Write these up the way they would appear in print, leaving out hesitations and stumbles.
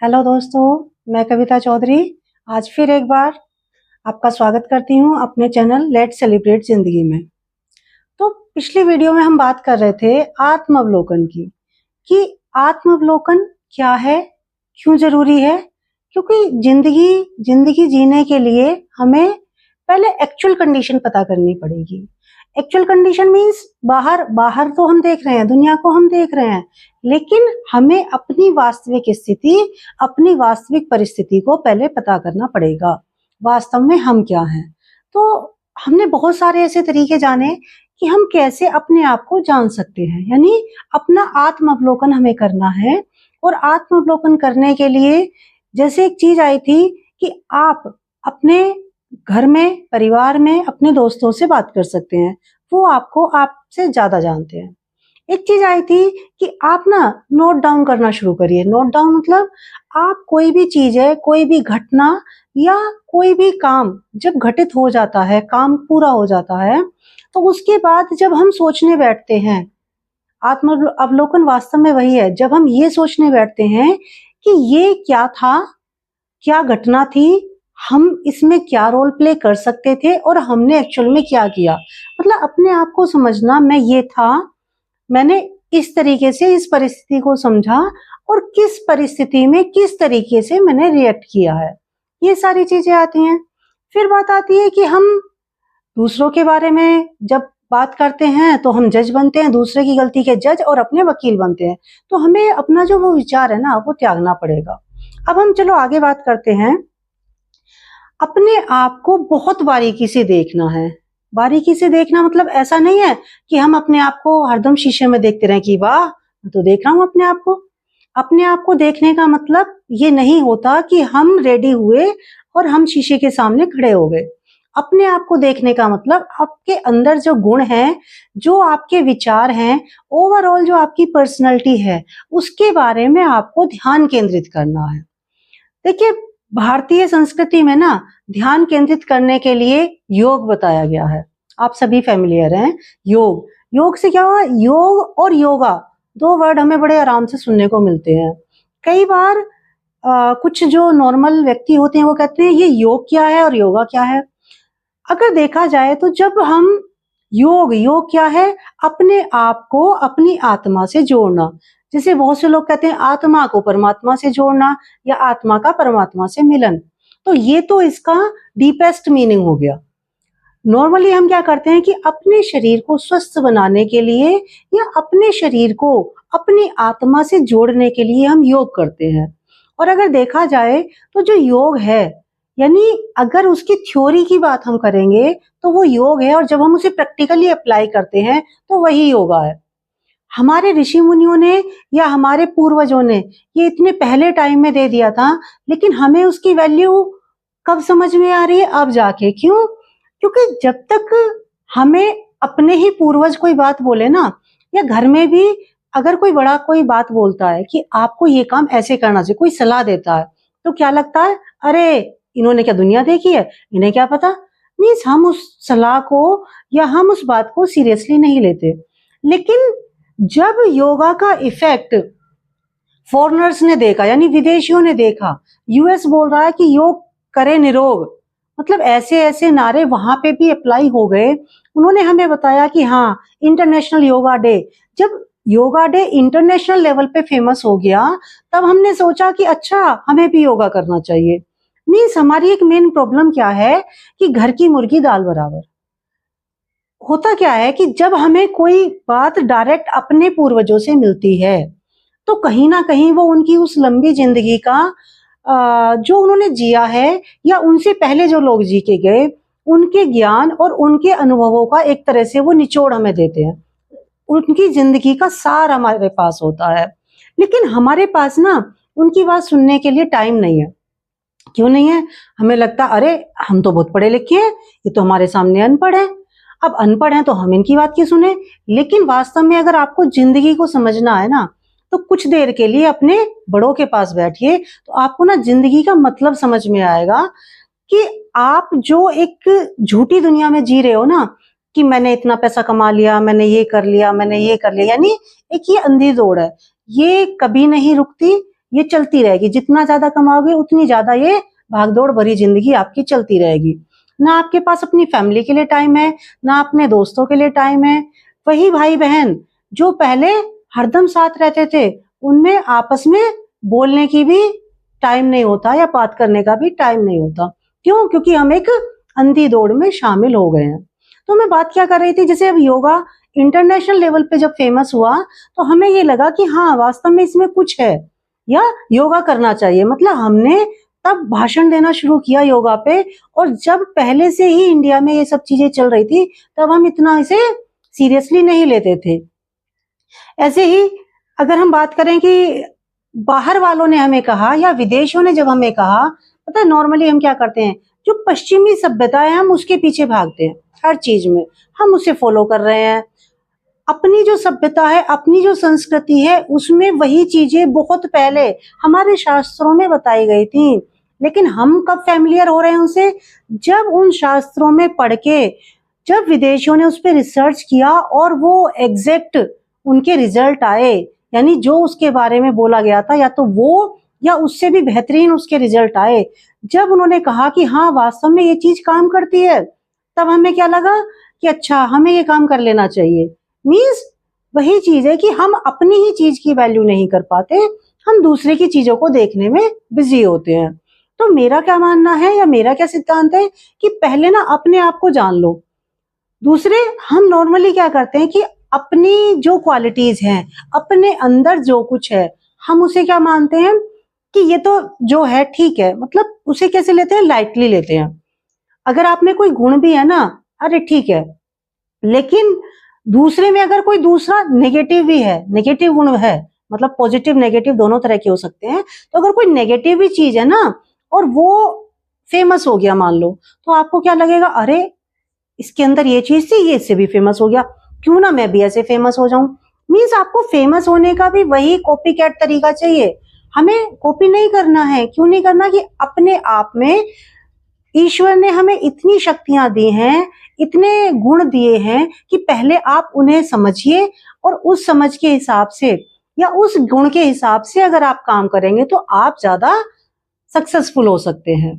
Hello दोस्तों, मैं कविता चौधरी आज फिर एक बार आपका स्वागत करती हूँ अपने चैनल लेट्स सेलिब्रेट जिंदगी में। तो पिछली वीडियो में हम बात कर रहे थे आत्मावलोकन की कि आत्मावलोकन क्या है, क्यों जरूरी है। क्योंकि जिंदगी जिंदगी जीने के लिए हमें पहले एक्चुअल कंडीशन पता करनी पड़ेगी। एक्चुअल कंडीशन मीन्स बाहर बाहर तो हम देख रहे हैं, दुनिया को हम देख रहे हैं, लेकिन हमें अपनी वास्तविक स्थिति, अपनी वास्तविक परिस्थिति को पहले पता करना पड़ेगा। वास्तव में हम क्या हैं। तो हमने बहुत सारे ऐसे तरीके जाने कि हम कैसे अपने आप को जान सकते हैं, यानी अपना आत्मावलोकन हमें करना है। और आत्मावलोकन करने के लिए जैसे एक चीज आई थी कि आप अपने घर में, परिवार में, अपने दोस्तों से बात कर सकते हैं, वो आपको आपसे ज्यादा जानते हैं। एक चीज आई थी कि आप ना नोट डाउन करना शुरू करिए। नोट डाउन मतलब आप कोई भी चीज है, कोई भी घटना या कोई भी काम जब घटित हो जाता है, काम पूरा हो जाता है, तो उसके बाद जब हम सोचने बैठते हैं, आत्म अवलोकन वास्तव में वही है। जब हम ये सोचने बैठते हैं कि ये क्या था, क्या घटना थी, हम इसमें क्या रोल प्ले कर सकते थे और हमने एक्चुअल में क्या किया, मतलब अपने आप को समझना। मैं ये था, मैंने इस तरीके से इस परिस्थिति को समझा और किस परिस्थिति में किस तरीके से मैंने रिएक्ट किया है, ये सारी चीजें आती हैं। फिर बात आती है कि हम दूसरों के बारे में जब बात करते हैं तो हम जज बनते हैं, दूसरे की गलती के जज और अपने वकील बनते हैं। तो हमें अपना जो वो विचार है ना, वो त्यागना पड़ेगा। अब हम चलो आगे बात करते हैं। अपने आप को बहुत बारीकी से देखना है। बारीकी से देखना मतलब ऐसा नहीं है कि हम अपने आप को हरदम शीशे में देखते रहें कि वाह मैं तो देख रहा हूं अपने आप को। अपने आप को देखने का मतलब ये नहीं होता कि हम रेडी हुए और हम शीशे के सामने खड़े हो गए। अपने आप को देखने का मतलब आपके अंदर जो गुण हैं, जो आपके विचार हैं, ओवरऑल जो आपकी पर्सनैलिटी है, उसके बारे में आपको ध्यान केंद्रित करना है। देखिए, भारतीय संस्कृति में ना ध्यान केंद्रित करने के लिए योग बताया गया है। आप सभी फेमिलियर हैं। योग, योग से क्या हुआ, योग और योगा दो वर्ड हमें बड़े आराम से सुनने को मिलते हैं। कई बार कुछ जो नॉर्मल व्यक्ति होते हैं वो कहते हैं ये योग क्या है और योगा क्या है। अगर देखा जाए तो जब हम योग क्या है, अपने आप को अपनी आत्मा से जोड़ना। जैसे बहुत से लोग कहते हैं आत्मा को परमात्मा से जोड़ना या आत्मा का परमात्मा से मिलन, तो ये तो इसका डीपेस्ट मीनिंग हो गया। नॉर्मली हम क्या करते हैं कि अपने शरीर को स्वस्थ बनाने के लिए या अपने शरीर को अपनी आत्मा से जोड़ने के लिए हम योग करते हैं। और अगर देखा जाए तो जो योग है, यानी अगर उसकी थ्योरी की बात हम करेंगे तो वो योग है, और जब हम उसे प्रैक्टिकली अप्लाई करते हैं तो वही योगा है। हमारे ऋषि मुनियों ने या हमारे पूर्वजों ने ये इतने पहले टाइम में दे दिया था, लेकिन हमें उसकी वैल्यू कब समझ में आ रही है, अब जाके। क्यों? क्योंकि जब तक हमें अपने ही पूर्वज कोई बात बोले ना, या घर में भी अगर कोई बड़ा कोई बात बोलता है कि आपको ये काम ऐसे करना चाहिए, कोई सलाह देता है, तो क्या लगता है, अरे इन्होंने क्या दुनिया देखी है, इन्हें क्या पता। मीन्स हम उस सलाह को या हम उस बात को सीरियसली नहीं लेते। लेकिन जब योगा का इफेक्ट फॉरेनर्स ने देखा, यानी विदेशियों ने देखा, यूएस बोल रहा है कि योग करे निरोग, मतलब ऐसे ऐसे नारे वहां पे भी अप्लाई हो गए। उन्होंने हमें बताया कि हाँ, इंटरनेशनल योगा डे, जब योगा डे इंटरनेशनल लेवल पे फेमस हो गया, तब हमने सोचा कि अच्छा हमें भी योगा करना चाहिए। मीन्स हमारी एक मेन प्रॉब्लम क्या है कि घर की मुर्गी दाल बराबर। होता क्या है कि जब हमें कोई बात डायरेक्ट अपने पूर्वजों से मिलती है, तो कहीं ना कहीं वो उनकी उस लंबी जिंदगी का जो उन्होंने जिया है या उनसे पहले जो लोग जी के गए, उनके ज्ञान और उनके अनुभवों का एक तरह से वो निचोड़ हमें देते हैं। उनकी जिंदगी का सार हमारे पास होता है, लेकिन हमारे पास ना उनकी बात सुनने के लिए टाइम नहीं है। क्यों नहीं है? हमें लगता अरे हम तो बहुत पढ़े लिखे हैं, ये तो हमारे सामने अनपढ़ है। अब अनपढ़ हैं तो हम इनकी बात क्यों सुने। लेकिन वास्तव में अगर आपको जिंदगी को समझना है ना, तो कुछ देर के लिए अपने बड़ों के पास बैठिए, तो आपको ना जिंदगी का मतलब समझ में आएगा कि आप जो एक झूठी दुनिया में जी रहे हो ना, कि मैंने इतना पैसा कमा लिया, मैंने ये कर लिया, मैंने ये कर लिया, यानी एक ये अंधी दौड़ है, ये कभी नहीं रुकती, ये चलती रहेगी। जितना ज्यादा कमाओगे उतनी ज्यादा ये भागदौड़ भरी जिंदगी आपकी चलती रहेगी। ना आपके पास अपनी फैमिली के लिए टाइम है, ना अपने दोस्तों के लिए टाइम है। वही भाई बहन जो पहले हरदम साथ रहते थे, उनमें आपस में बोलने की भी टाइम नहीं होता या बात करने का भी टाइम नहीं होता। क्यों? क्योंकि हम एक अंधी दौड़ में शामिल हो गए हैं। तो मैं बात क्या कर रही थी, जैसे अब योगा इंटरनेशनल लेवल पे जब फेमस हुआ तो हमें ये लगा कि हाँ वास्तव में इसमें कुछ है या योगा करना चाहिए। मतलब हमने तब भाषण देना शुरू किया योगा पे, और जब पहले से ही इंडिया में ये सब चीजें चल रही थी तब हम इतना इसे सीरियसली नहीं लेते थे। ऐसे ही अगर हम बात करें कि बाहर वालों ने हमें कहा या विदेशियों ने जब हमें कहा, पता है नॉर्मली हम क्या करते हैं, जो पश्चिमी सभ्यता है हम उसके पीछे भागते हैं। हर चीज में हम उसे फॉलो कर रहे हैं। अपनी जो सभ्यता है, अपनी जो संस्कृति है, उसमें वही चीजें बहुत पहले हमारे शास्त्रों में बताई गई थी। लेकिन हम कब फैमिलियर हो रहे हैं उनसे? जब उन शास्त्रों में पढ़ के, जब विदेशियों ने उस पर रिसर्च किया और वो एग्जैक्ट उनके रिजल्ट आए, यानी जो उसके बारे में बोला गया था या तो वो या उससे भी बेहतरीन उसके रिजल्ट आए। जब उन्होंने कहा कि हाँ वास्तव में ये चीज काम करती है, तब हमें क्या लगा कि अच्छा हमें ये काम कर लेना चाहिए। मीन्स वही चीज है कि हम अपनी ही चीज की वैल्यू नहीं कर पाते, हम दूसरे की चीजों को देखने में बिजी होते हैं। तो मेरा क्या मानना है या मेरा क्या सिद्धांत है कि पहले ना अपने आप को जान लो। दूसरे, हम नॉर्मली क्या करते हैं कि अपनी जो क्वालिटीज हैं, अपने अंदर जो कुछ है, हम उसे क्या मानते हैं कि ये तो जो है ठीक है, मतलब उसे कैसे लेते हैं, लाइटली लेते हैं। अगर आप में कोई गुण भी है ना, अरे ठीक है, लेकिन दूसरे में अगर कोई दूसरा नेगेटिव भी है, नेगेटिव गुण है, मतलब पॉजिटिव नेगेटिव दोनों तरह के हो सकते हैं, तो अगर कोई नेगेटिव भी चीज है ना और वो फेमस हो गया मान लो, तो आपको क्या लगेगा, अरे इसके अंदर ये चीज थी, ये इससे भी फेमस हो गया, क्यों ना मैं भी ऐसे फेमस हो जाऊं। मीन्स आपको फेमस होने का भी वही कॉपी कैट तरीका चाहिए। हमें कॉपी नहीं करना है। क्यों नहीं करना? कि अपने आप में ईश्वर ने हमें इतनी शक्तियां दी हैं, इतने गुण दिए हैं कि पहले आप उन्हें समझिए और उस समझ के हिसाब से या उस गुण के हिसाब से अगर आप काम करेंगे तो आप ज्यादा सक्सेसफुल हो सकते हैं।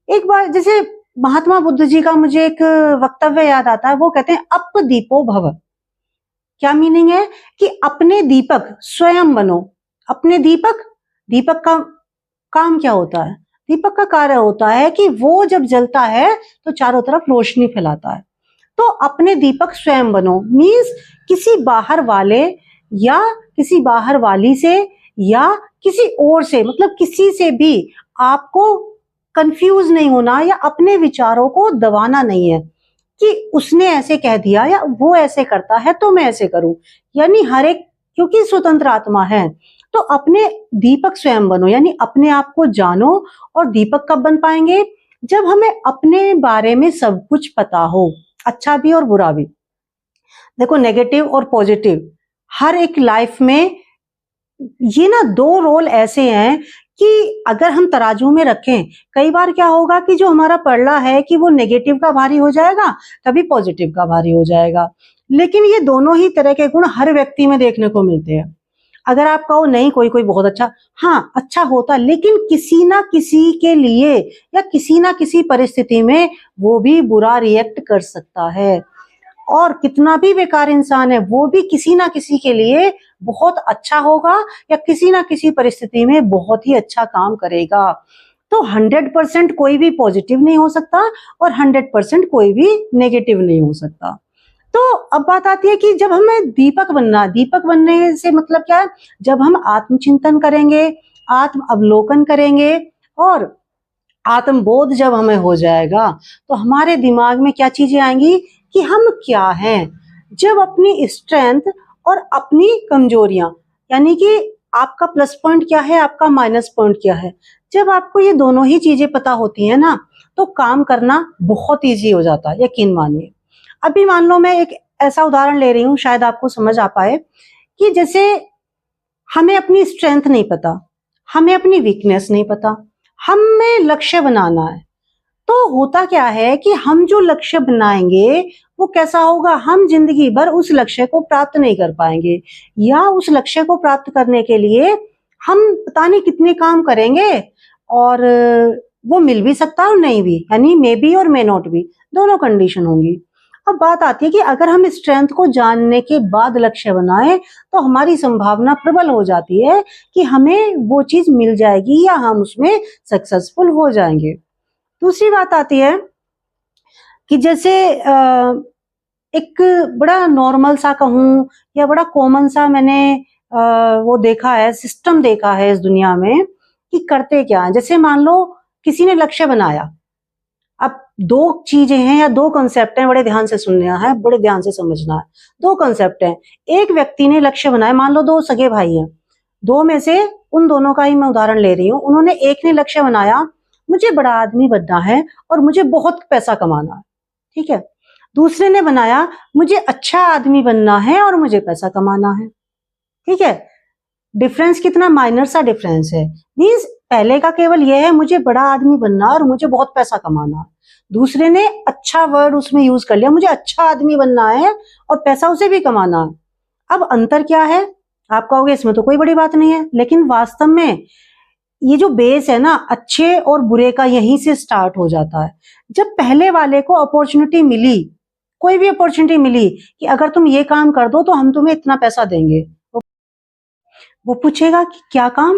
एक बार जैसे महात्मा बुद्ध जी का मुझे एक वक्तव्य याद आता है, वो कहते हैं अप दीपो भव। क्या मीनिंग है? कि अपने दीपक स्वयं बनो। अपने दीपक, दीपक का काम क्या होता है? दीपक का कार्य होता है कि वो जब जलता है तो चारों तरफ रोशनी फैलाता है। तो अपने दीपक स्वयं बनो। मीन्स किसी बाहर वाले या किसी बाहर वाली से या किसी और से, मतलब किसी से भी आपको कंफ्यूज नहीं होना या अपने विचारों को दबाना नहीं है कि उसने ऐसे कह दिया या वो ऐसे करता है तो मैं ऐसे करूं। यानी हर एक, क्योंकि स्वतंत्र आत्मा है, तो अपने दीपक स्वयं बनो, यानी अपने आप को जानो। और दीपक कब बन पाएंगे? जब हमें अपने बारे में सब कुछ पता हो, अच्छा भी और बुरा भी। देखो, नेगेटिव और पॉजिटिव हर एक लाइफ में ये ना दो रोल ऐसे हैं कि अगर हम तराजू में रखें, कई बार क्या होगा कि जो हमारा पड़ला है कि वो नेगेटिव का भारी हो जाएगा, कभी पॉजिटिव का भारी हो जाएगा। लेकिन ये दोनों ही तरह के गुण हर व्यक्ति में देखने को मिलते हैं। अगर आप कहो नहीं कोई कोई बहुत अच्छा, हाँ अच्छा होता, लेकिन किसी ना किसी के लिए या किसी ना किसी परिस्थिति में वो भी बुरा रिएक्ट कर सकता है। और कितना भी बेकार इंसान है वो भी किसी ना किसी के लिए बहुत अच्छा होगा या किसी ना किसी परिस्थिति में बहुत ही अच्छा काम करेगा। तो 100% कोई भी पॉजिटिव नहीं हो सकता और 100% कोई भी नेगेटिव नहीं हो सकता। तो अब बात आती है कि जब हमें दीपक बनना, दीपक बनने से मतलब क्या है? जब हम आत्मचिंतन करेंगे, आत्म अवलोकन करेंगे और आत्मबोध जब हमें हो जाएगा तो हमारे दिमाग में क्या चीजें आएंगी कि हम क्या हैं। जब अपनी स्ट्रेंथ और अपनी कमजोरियां, यानी कि आपका प्लस पॉइंट क्या है, आपका माइनस पॉइंट क्या है, जब आपको ये दोनों ही चीजें पता होती है ना, तो काम करना बहुत ईजी हो जाता है, यकीन मानिए। अभी मान लो मैं एक ऐसा उदाहरण ले रही हूँ, शायद आपको समझ आ पाए, कि जैसे हमें अपनी स्ट्रेंथ नहीं पता, हमें अपनी वीकनेस नहीं पता, हमें लक्ष्य बनाना है। तो होता क्या है कि हम जो लक्ष्य बनाएंगे वो कैसा होगा? हम जिंदगी भर उस लक्ष्य को प्राप्त नहीं कर पाएंगे, या उस लक्ष्य को प्राप्त करने के लिए हम पता नहीं कितने काम करेंगे और वो मिल भी सकता है और नहीं भी, यानी मे बी और मे नॉट भी, दोनों कंडीशन होंगी। अब बात आती है कि अगर हम स्ट्रेंथ को जानने के बाद लक्ष्य बनाएं तो हमारी संभावना प्रबल हो जाती है कि हमें वो चीज मिल जाएगी या हम उसमें सक्सेसफुल हो जाएंगे। दूसरी बात आती है कि जैसे एक बड़ा नॉर्मल सा कहूँ या बड़ा कॉमन सा मैंने वो देखा है, सिस्टम देखा है इस दुनिया में कि करते क्या है। जैसे मान लो किसी ने लक्ष्य बनाया, अब दो चीजें हैं या दो कंसेप्ट हैं, बड़े ध्यान से सुनना है, बड़े ध्यान से समझना है। दो कंसेप्ट हैं। एक व्यक्ति ने लक्ष्य बनाया, मान लो दो सगे भाई हैं, दो में से उन दोनों का ही मैं उदाहरण ले रही हूँ। उन्होंने, एक ने लक्ष्य बनाया मुझे बड़ा आदमी बनना है और मुझे बहुत पैसा कमाना है, ठीक है। दूसरे ने बनाया मुझे अच्छा आदमी बनना है और मुझे पैसा कमाना है, ठीक है। डिफरेंस कितना माइनर सा डिफरेंस है। मींस पहले का केवल यह है मुझे बड़ा आदमी बनना और मुझे बहुत पैसा कमाना है। दूसरे ने अच्छा वर्ड उसमें यूज कर लिया, मुझे अच्छा आदमी बनना है और पैसा उसे भी कमाना है। अब अंतर क्या है? आप कहोगे इसमें तो कोई बड़ी बात नहीं है, लेकिन वास्तव में ये जो बेस है ना, अच्छे और बुरे का यहीं से स्टार्ट हो जाता है। जब पहले वाले को अपॉर्चुनिटी मिली, कोई भी अपॉर्चुनिटी मिली कि अगर तुम ये काम कर दो तो हम तुम्हें इतना पैसा देंगे, वो पूछेगा कि क्या काम?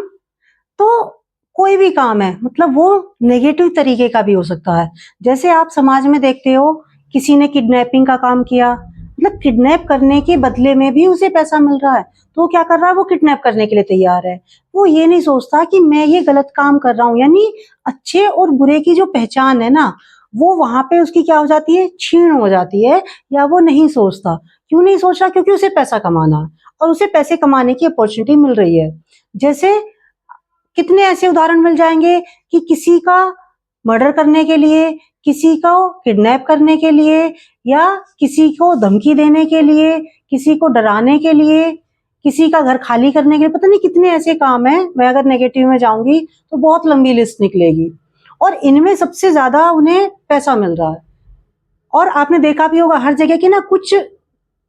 तो कोई भी काम है, मतलब वो नेगेटिव तरीके का भी हो सकता है। जैसे आप समाज में देखते हो किसी ने किडनैपिंग का काम किया, मतलब किडनैप करने के बदले में भी उसे पैसा मिल रहा है, तो वो क्या कर रहा है? वो किडनैप करने के लिए तैयार है। वो ये नहीं सोचता कि मैं ये गलत काम कर रहा हूं, यानी अच्छे और बुरे की जो पहचान है ना, वो वहां पे उसकी क्या हो जाती है? क्षीण हो जाती है, या वो नहीं सोचता। क्यों नहीं सोच रहा? क्योंकि उसे पैसा कमाना है और उसे पैसे कमाने की अपॉर्चुनिटी मिल रही है। जैसे कितने ऐसे उदाहरण मिल जाएंगे कि किसी का मर्डर करने के लिए, किसी को किडनैप करने के लिए, या किसी को धमकी देने के लिए, किसी को डराने के लिए, किसी का घर खाली करने के लिए, पता नहीं कितने ऐसे काम हैं। मैं अगर नेगेटिव में जाऊंगी तो बहुत लंबी लिस्ट निकलेगी, और इनमें सबसे ज्यादा उन्हें पैसा मिल रहा है। और आपने देखा भी होगा हर जगह की ना, कुछ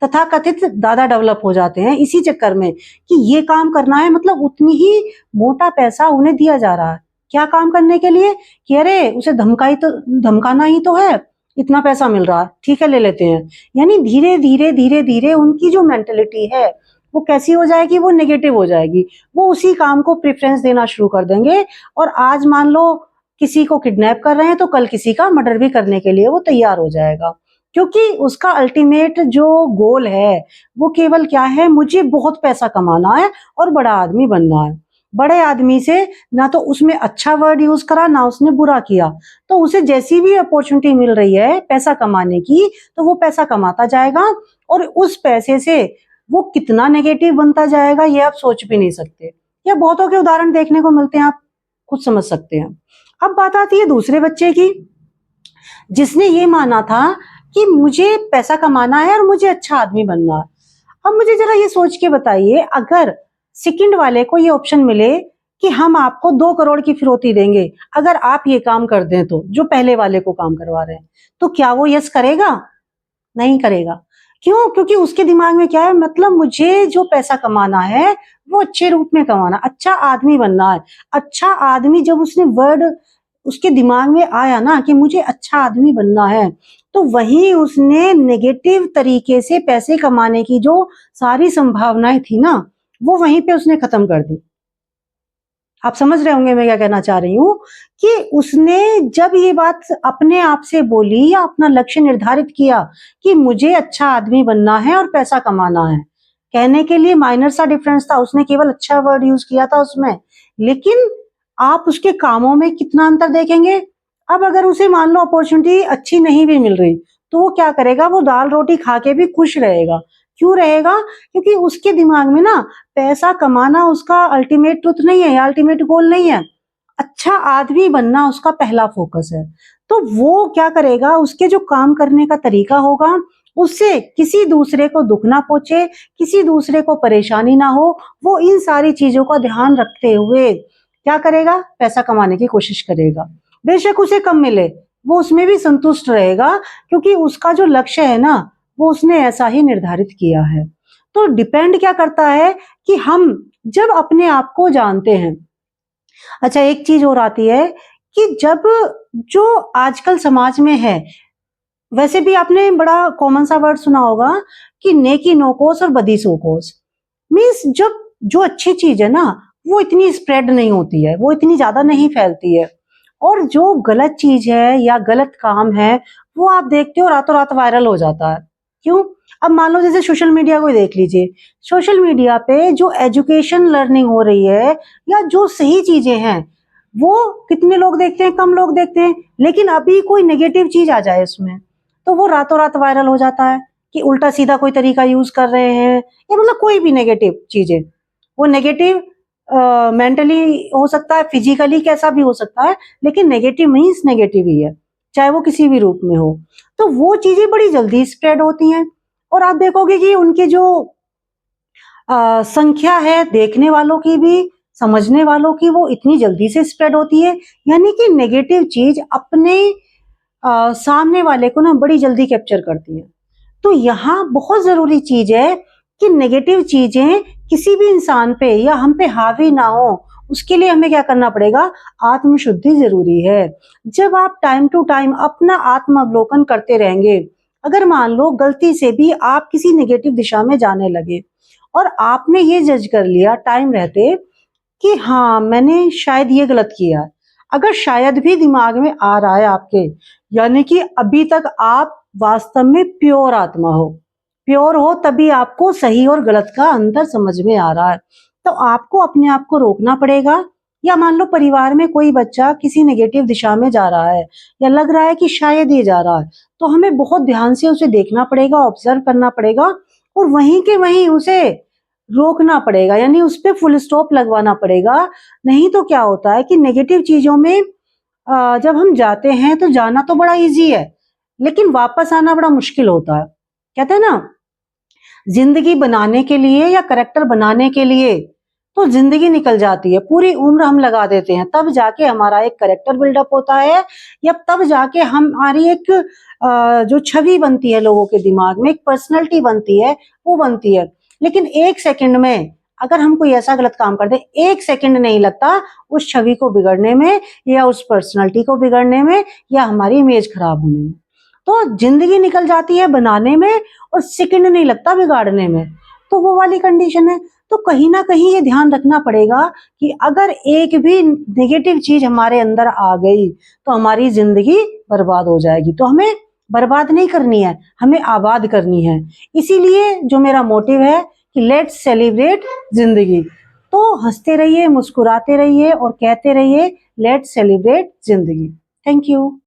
तथाकथित दादा डेवलप हो जाते हैं इसी चक्कर में कि ये काम करना है, मतलब उतनी ही मोटा पैसा उन्हें दिया जा रहा है। क्या काम करने के लिए? कि अरे उसे धमकाना ही तो है, इतना पैसा मिल रहा है, ठीक है ले लेते हैं। यानी धीरे धीरे धीरे धीरे उनकी जो मेंटेलिटी है वो कैसी हो जाएगी? वो नेगेटिव हो जाएगी। वो उसी काम को प्रेफरेंस देना शुरू कर देंगे, और आज मान लो किसी को किडनैप कर रहे हैं तो कल किसी का मर्डर भी करने के लिए वो तैयार हो जाएगा, क्योंकि उसका अल्टीमेट जो गोल है वो केवल क्या है? मुझे बहुत पैसा कमाना है और बड़ा आदमी बनना है। बड़े आदमी से ना तो उसमें अच्छा वर्ड यूज करा, ना उसने बुरा किया, तो उसे जैसी भी अपॉर्चुनिटी मिल रही है पैसा कमाने की, तो वो पैसा कमाता जाएगा, और उस पैसे से वो कितना नेगेटिव बनता जाएगा ये आप सोच भी नहीं सकते। या बहुतों के उदाहरण देखने को मिलते हैं, आप खुद समझ सकते हैं। अब बात आती है दूसरे बच्चे की, जिसने ये माना था कि मुझे पैसा कमाना है और मुझे अच्छा आदमी बनना है। अब मुझे जरा ये सोच के बताइए, अगर सेकंड वाले को ये ऑप्शन मिले कि हम आपको 2 करोड़ की फिरौती देंगे अगर आप ये काम कर दें, तो जो पहले वाले को काम करवा रहे हैं, तो क्या वो यस करेगा? नहीं करेगा। क्यों? क्योंकि उसके दिमाग में क्या है? मतलब मुझे जो पैसा कमाना है वो अच्छे रूप में कमाना, अच्छा आदमी बनना है। अच्छा आदमी, जब उसने वर्ड उसके दिमाग में आया ना कि मुझे अच्छा आदमी बनना है, तो वहीं उसने नेगेटिव तरीके से पैसे कमाने की जो सारी संभावनाएं थी ना, वो वहीं पे उसने खत्म कर दी। आप समझ रहे होंगे मैं क्या कहना चाह रही हूँ, कि उसने जब ये बात अपने आप से बोली या अपना लक्ष्य निर्धारित किया कि मुझे अच्छा आदमी बनना है और पैसा कमाना है, कहने के लिए माइनर सा डिफरेंस था, उसने केवल अच्छा वर्ड यूज किया था उसमें, लेकिन आप उसके कामों में कितना अंतर देखेंगे। अब अगर उसे मान लो अपॉर्चुनिटी अच्छी नहीं भी मिल रही, तो वो क्या करेगा? वो दाल रोटी खा के भी खुश रहेगा। क्यों रहेगा? क्योंकि उसके दिमाग में ना पैसा कमाना उसका अल्टीमेट ट्रुथ नहीं है या अल्टीमेट गोल नहीं है, अच्छा आदमी बनना उसका पहला फोकस है। तो वो क्या करेगा? उसके जो काम करने का तरीका होगा, उससे किसी दूसरे को दुख ना पहुंचे, किसी दूसरे को परेशानी ना हो, वो इन सारी चीजों का ध्यान रखते हुए क्या करेगा? पैसा कमाने की कोशिश करेगा। बेशक उसे कम मिले, वो उसमें भी संतुष्ट रहेगा, क्योंकि उसका जो लक्ष्य है ना, वो उसने ऐसा ही निर्धारित किया है। तो डिपेंड क्या करता है कि हम जब अपने आप को जानते हैं। अच्छा, एक चीज और आती है कि जब जो आजकल समाज में है, वैसे भी आपने बड़ा कॉमन सा वर्ड सुना होगा कि नेकी नो कोस और बदी सो कोस। मीन्स जब जो अच्छी चीज है ना, वो इतनी स्प्रेड नहीं होती है, वो इतनी ज्यादा नहीं फैलती है, और जो गलत चीज है या गलत काम है वो आप देखते हो रातों रात वायरल हो जाता है। क्यों? अब मान लो जैसे सोशल मीडिया को ही देख लीजिए, सोशल मीडिया पे जो एजुकेशन लर्निंग हो रही है या जो सही चीजें हैं, वो कितने लोग देखते हैं? कम लोग देखते हैं। लेकिन अभी कोई नेगेटिव चीज आ जाए उसमें, तो वो रातों रात वायरल हो जाता है कि उल्टा सीधा कोई तरीका यूज कर रहे हैं, या मतलब कोई भी नेगेटिव चीजें, वो नेगेटिव मेंटली हो सकता है, फिजिकली कैसा भी हो सकता है, लेकिन नेगेटिव मीन्स नेगेटिव ही है, चाहे वो किसी भी रूप में हो। तो वो चीजें बड़ी जल्दी स्प्रेड होती हैं, और आप देखोगे कि उनकी जो संख्या है देखने वालों की भी, समझने वालों की, वो इतनी जल्दी से स्प्रेड होती है। यानी कि नेगेटिव चीज अपने सामने वाले को ना बड़ी जल्दी कैप्चर करती है। तो यहाँ बहुत जरूरी चीज है कि नेगेटिव चीजें किसी भी इंसान पे या हम पे हावी ना हो, उसके लिए हमें क्या करना पड़ेगा? आत्मशुद्धि जरूरी है। जब आप टाइम टू टाइम अपना आत्म अवलोकन करते रहेंगे, अगर मान लो गलती से भी आप किसी नेगेटिव दिशा में जाने लगे और आपने ये जज कर लिया टाइम रहते कि हाँ मैंने शायद ये गलत किया, अगर शायद भी दिमाग में आ रहा है आपके, यानी कि अभी तक आप वास्तव में प्योर आत्मा हो, प्योर हो, तभी आपको सही और गलत का अंतर समझ में आ रहा है। तो आपको अपने आप को रोकना पड़ेगा। या मान लो परिवार में कोई बच्चा किसी नेगेटिव दिशा में जा रहा है, या लग रहा है कि शायद ये जा रहा है, तो हमें बहुत ध्यान से उसे देखना पड़ेगा, ऑब्जर्व करना पड़ेगा, और वहीं के वहीं उसे रोकना पड़ेगा, यानी उस पर फुल स्टॉप लगवाना पड़ेगा। नहीं तो क्या होता है कि नेगेटिव चीजों में जब हम जाते हैं तो जाना तो बड़ा इजी है, लेकिन वापस आना बड़ा मुश्किल होता है। कहते हैं ना, जिंदगी बनाने के लिए या करेक्टर बनाने के लिए तो जिंदगी निकल जाती है, पूरी उम्र हम लगा देते हैं, तब जाके हमारा एक करेक्टर बिल्डअप होता है, या तब जाके हमारी एक जो छवि बनती है लोगों के दिमाग में, एक पर्सनैलिटी बनती है, वो बनती है। लेकिन एक सेकंड में अगर हम कोई ऐसा गलत काम कर दे, एक सेकंड नहीं लगता उस छवि को बिगड़ने में, या उस पर्सनैलिटी को बिगड़ने में, या हमारी इमेज खराब होने में। तो जिंदगी निकल जाती है बनाने में, और सेकंड नहीं लगता बिगाड़ने में। तो वो वाली कंडीशन है। तो कहीं ना कहीं ये ध्यान रखना पड़ेगा कि अगर एक भी नेगेटिव चीज हमारे अंदर आ गई तो हमारी जिंदगी बर्बाद हो जाएगी। तो हमें बर्बाद नहीं करनी है, हमें आबाद करनी है। इसीलिए जो मेरा मोटिव है कि लेट्स सेलिब्रेट जिंदगी। तो हंसते रहिए, मुस्कुराते रहिए और कहते रहिए लेट्स सेलिब्रेट जिंदगी। Thank you.